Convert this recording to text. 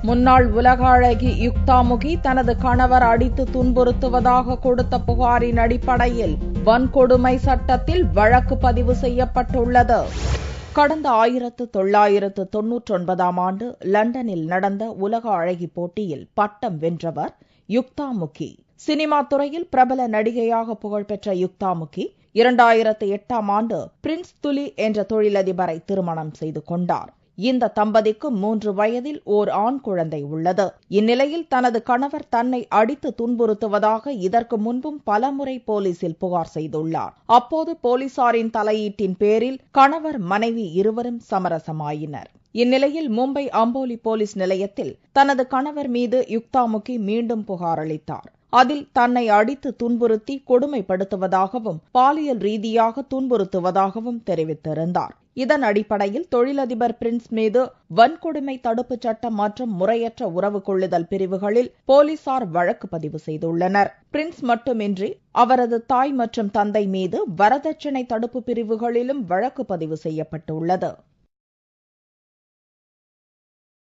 முன்னாள் உலக அழகி யுக்தாமுகி தனது கணவர் அடித்து துன்புறுத்துவதாக கொடுத்த புகாரின் அடிப்படையில் வன்கொடுமை சட்டத்தில் வழக்கு பதிவு செய்யப்பட்டுள்ளது. கடந்த 1999 ஆண்டு லண்டனில் நடந்த உலக அழகி போட்டியில் பட்டம் வென்றவர் யுக்தாமுகி. சினிமா துறையில் பிரபல நடிகையாக புகழ்பெற்ற யுக்தாமுகி 2008 ஆண்டு பிரின்ஸ் துலி என்ற தொழிலதிபரை திருமணம் செய்து கொண்டார். இந்த தம்பதிக்கு 3 வயதில் ஓர் ஆண் குழந்தை உள்ளது. இந்நிலையில் தனது கணவர் தன்னை அடித்து துன்புறுத்துவதாக இதற்கு முன்பும் பலமுறை போலீசில் புகார் செய்துள்ளார். அப்போது போலீசாரின் தலையீட்டின் பேரில் கணவர் மனைவி இருவரும் சமரசமாயினர். இந்நிலையில் மும்பை அம்போலி போலீஸ் நிலையத்தில் தனது கணவர் மீது யுக்தாமுகி மீண்டும் புகார் அளித்தார். அதில் தன்னை அடித்து துன்புறுத்தி கொடுமைப்படுத்துவதாகவும் பாலியல் ரீதியாக துன்புறுத்துவதாகவும் தெரிவித்திருந்தார். இதன் அடிப்படையில் தொழிலதிபர் பிரின்ஸ் மீது வன்கொடுமை தடுப்புச் சட்டம் மற்றும் முறையற்ற உறவு கொள்ளுதல் பிரிவுகளில் போலீசார் வழக்கு பதிவு செய்துள்ளனர். பிரின்ஸ் மட்டுமின்றி அவரது தாய் மற்றும் தந்தை மீது வரதட்சணை தடுப்பு பிரிவுகளிலும் வழக்கு பதிவு செய்யப்பட்டுள்ளது.